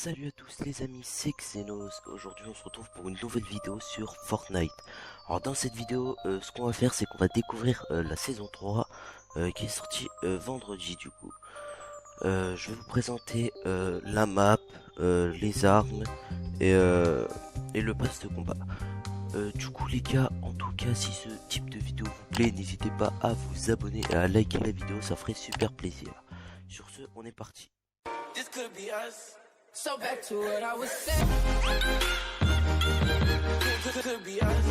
Salut à tous les amis, c'est Xenos. Aujourd'hui on se retrouve pour une nouvelle vidéo sur Fortnite. Alors dans cette vidéo, ce qu'on va faire c'est qu'on va découvrir la saison 3 qui est sortie vendredi du coup. Je vais vous présenter la map, les armes et le pass de combat. Du coup les gars, en tout cas si ce type de vidéo vous plaît, n'hésitez pas à vous abonner et à liker la vidéo, ça ferait super plaisir. Sur ce, on est parti. This could be us. So back to what I was saying. Could be us.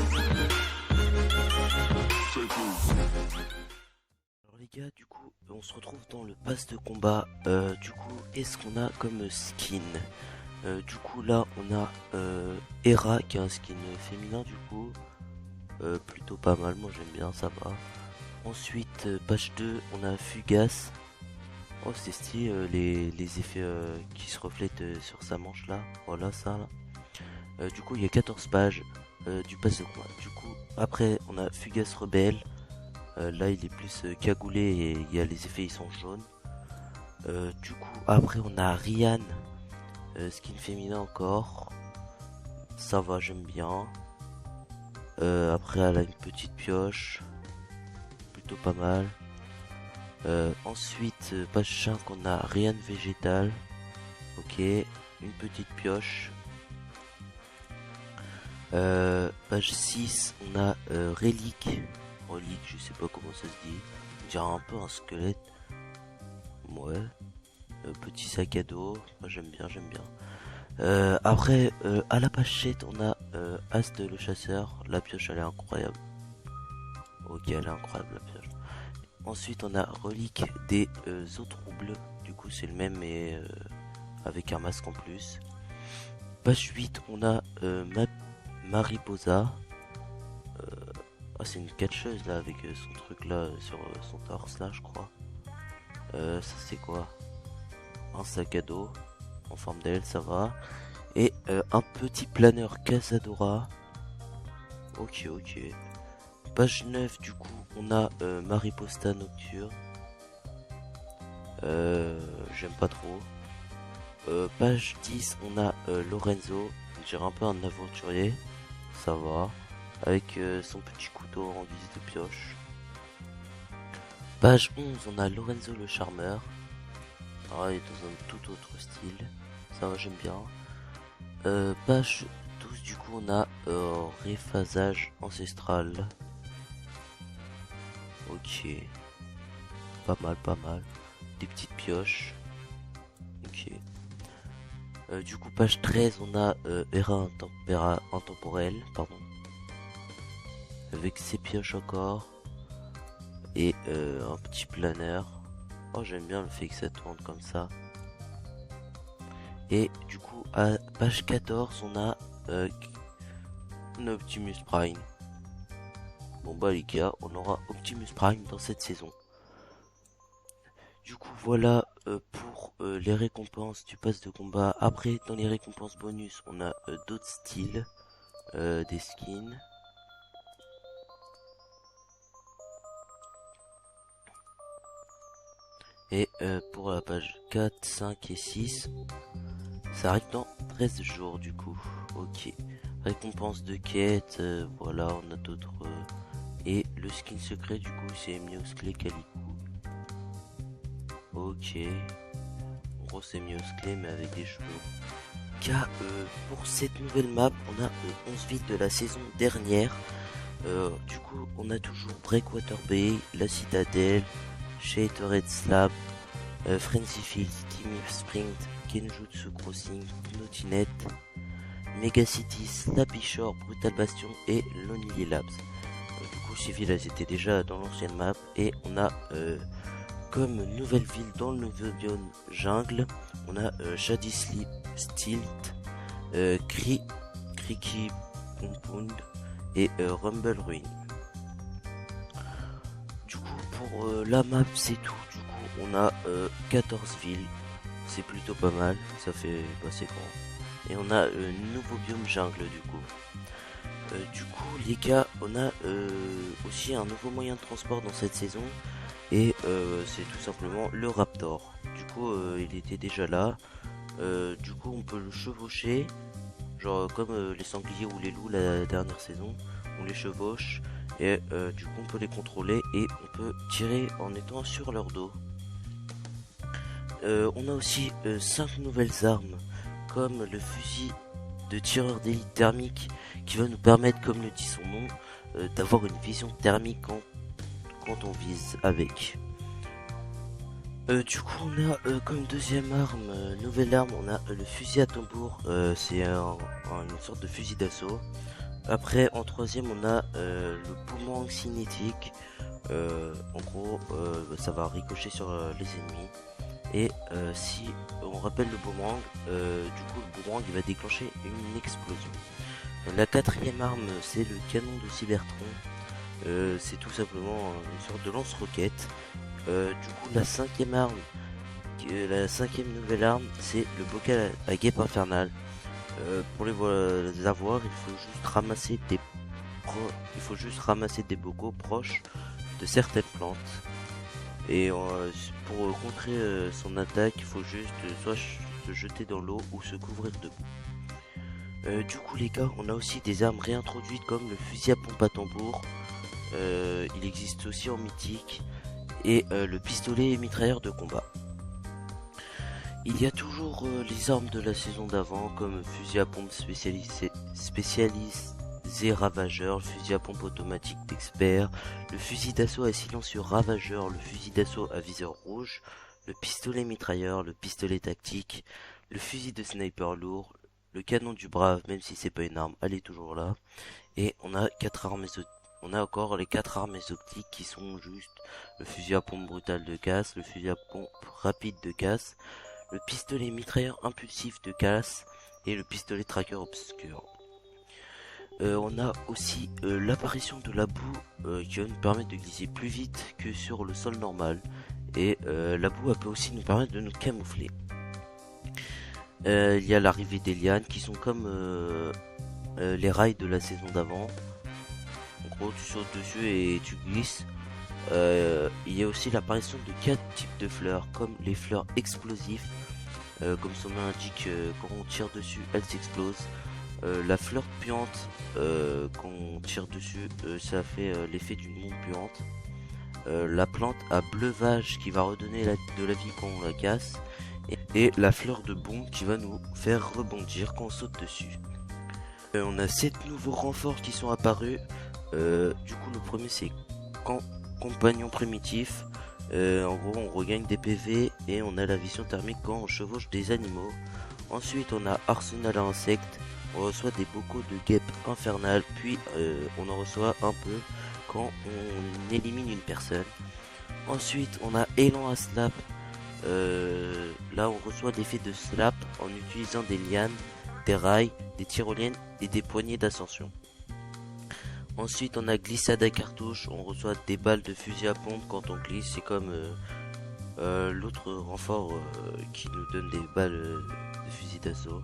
Alors les gars, du coup, on se retrouve dans le pass de combat. Du coup, qu'est-ce qu'on a comme skin? Du coup, là, on a Hera qui a un skin féminin, du coup. Plutôt pas mal, moi j'aime bien, ça va. Ensuite, page 2, on a Fugace. Oh, c'est stylé, les effets qui se reflètent sur sa manche là. Voilà, ça là. Du coup, il y a 14 pages du pass de combat. Du coup, après, on a Fugace Rebelle. Là, il est plus cagoulé et il y a les effets, ils sont jaunes. Du coup, après, on a Rihanna, skin féminin encore. Ça va, j'aime bien. Après, elle a une petite pioche. Plutôt pas mal. Ensuite, page 5, on a Rihanna végétal. Ok, une petite pioche. Page 6, on a Relique. Relique, je sais pas comment ça se dit. On dirait un peu un squelette. Ouais. Petit sac à dos. Moi j'aime bien, j'aime bien. Après, à la page 7, on a Ast le chasseur. La pioche, elle est incroyable. Ok, elle est incroyable la pioche. Ensuite, on a Relique des eaux troubles. Du coup, c'est le même, mais avec un masque en plus. Page 8, on a Mariposa. Ah, c'est une catcheuse là, avec son truc là sur son torse là, je crois. Ça, c'est quoi? Un sac à dos en forme d'aile, ça va. Et un petit planeur Casadora. Ok, ok. Page 9, du coup, on a Mariposta Nocturne. J'aime pas trop. Page 10, on a Lorenzo. On dirait un peu un aventurier. Ça va. Avec son petit couteau en guise de pioche. Page 11, on a Lorenzo le charmeur. Ah, il est dans un tout autre style. Ça va, j'aime bien. Page 12, du coup, on a Réphasage ancestral. Ok. Pas mal, pas mal. Des petites pioches. Ok. Du coup, page 13, on a Hera intemporelle, pardon. Avec ses pioches encore. Et un petit planeur. Oh, j'aime bien le fait que ça tourne comme ça. Et du coup, à page 14, on a un Optimus Prime. Bon bah les gars, on aura Optimus Prime dans cette saison. Du coup, voilà pour les récompenses du pass de combat. Après, dans les récompenses bonus, on a d'autres styles, des skins. Et pour la page 4, 5 et 6, ça arrive dans 13 jours du coup. Ok. Récompense de quête, voilà, on a d'autres. Et le skin secret du coup, c'est Miosclé Calico. Ok. En gros, c'est Miosclé mais avec des cheveux. Car pour cette nouvelle map, on a 11 villes de la saison dernière. Du coup, on a toujours Breakwater Bay, la Citadelle, Shattered Slab, Frenzy Field, Timmy Sprint, Kenjutsu Crossing, Knotinet, Mega City, Slappy Shore, Brutal Bastion et Lonely Labs. Du coup, ces villes elles étaient déjà dans l'ancienne map et on a comme nouvelle ville dans le nouveau biome jungle, on a Shady Sleep, Stilt, Creaky Compound et Rumble Ruin. Du coup, pour la map, c'est tout. Du coup, on a 14 villes. C'est plutôt pas mal. Ça fait c'est grand. Et on a un nouveau biome jungle, du coup. Du coup, les gars, on a aussi un nouveau moyen de transport dans cette saison. Et c'est tout simplement le Raptor. Du coup, il était déjà là. Du coup on peut le chevaucher, genre comme les sangliers ou les loups la dernière saison, on les chevauche et du coup on peut les contrôler et on peut tirer en étant sur leur dos. On a aussi 5 nouvelles armes comme le fusil de tireur d'élite thermique qui va nous permettre, comme le dit son nom, d'avoir une vision thermique quand on vise avec. Du coup on a comme deuxième arme, nouvelle arme, on a le fusil à tambour, c'est une sorte de fusil d'assaut. Après en troisième on a le boomerang cinétique, en gros ça va ricocher sur les ennemis. Et si on rappelle le boomerang, du coup le boomerang il va déclencher une explosion. La quatrième arme c'est le canon de Cybertron, c'est tout simplement une sorte de lance-roquette. Du coup la cinquième arme, la cinquième nouvelle arme c'est le bocal à guêpe infernale. Pour les avoir il faut juste ramasser des bocaux proches de certaines plantes. Et pour contrer son attaque, il faut juste soit se jeter dans l'eau ou se couvrir debout. Du coup les gars, on a aussi des armes réintroduites comme le fusil à pompe à tambour. Il existe aussi en mythique. Et le pistolet mitrailleur de combat. Il y a toujours les armes de la saison d'avant comme fusil à pompe spécialisé ravageur, le fusil à pompe automatique d'expert, le fusil d'assaut à silencieux ravageur, le fusil d'assaut à viseur rouge, le pistolet mitrailleur, le pistolet tactique, le fusil de sniper lourd, le canon du brave, même si c'est pas une arme, elle est toujours là. Et on a encore les 4 armes optiques qui sont juste le fusil à pompe brutal de casse, le fusil à pompe rapide de casse, le pistolet mitrailleur impulsif de casse et le pistolet tracker obscur. On a aussi l'apparition de la boue qui va nous permettre de glisser plus vite que sur le sol normal. Et la boue elle peut aussi nous permettre de nous camoufler. Il y a l'arrivée des lianes qui sont comme les rails de la saison d'avant. En gros tu sautes dessus et tu glisses. Il y a aussi l'apparition de 4 types de fleurs comme les fleurs explosives. Comme son nom indique, quand on tire dessus elles s'explosent. La fleur puante, quand on tire dessus, ça fait l'effet d'une bombe puante. La plante à bleuvage qui va redonner de la vie quand on la casse. Et la fleur de bombe qui va nous faire rebondir quand on saute dessus. On a 7 nouveaux renforts qui sont apparus. Du coup le premier c'est compagnon primitif. En gros on regagne des PV et on a la vision thermique quand on chevauche des animaux. Ensuite on a arsenal à insectes. On reçoit des bocaux de guêpes infernales, puis on en reçoit un peu quand on élimine une personne. Ensuite on a élan à slap. Là on reçoit l'effet de slap en utilisant des lianes, des rails, des tyroliennes et des poignées d'ascension. Ensuite on a glissade à cartouche, on reçoit des balles de fusil à pompe quand on glisse, c'est comme l'autre renfort qui nous donne des balles de fusil d'assaut.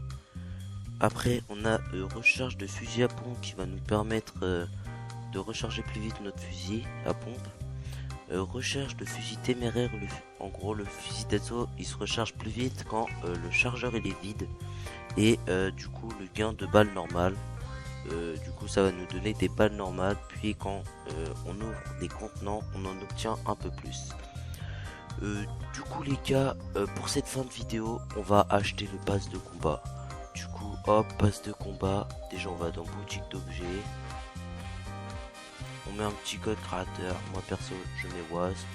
Après on a recharge de fusil à pompe qui va nous permettre de recharger plus vite notre fusil à pompe. Recharge de fusil téméraire, en gros le fusil d'assaut il se recharge plus vite quand le chargeur il est vide. Et du coup le gain de balles normales. Du coup ça va nous donner des balles normales, puis quand on ouvre des contenants on en obtient un peu plus. Du coup les gars, pour cette fin de vidéo on va acheter le pass de combat. Du coup hop, pass de combat, déjà on va dans boutique d'objets, on met un petit code créateur, moi perso je mets Wasp.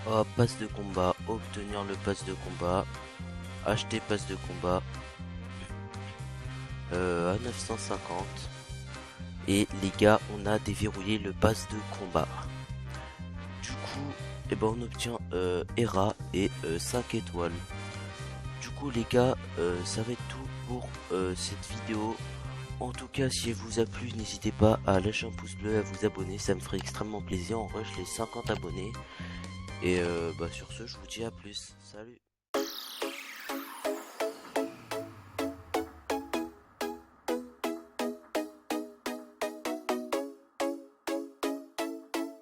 Hop, pass de combat, obtenir le pass de combat, acheter pass de combat à 950. Et les gars on a déverrouillé le pass de combat. Du coup et ben on obtient Hera et 5 étoiles. Du coup les gars ça va être tout pour cette vidéo. En tout cas si elle vous a plu n'hésitez pas à lâcher un pouce bleu, à vous abonner, ça me ferait extrêmement plaisir. On rush les 50 abonnés. Et sur ce je vous dis à plus, salut.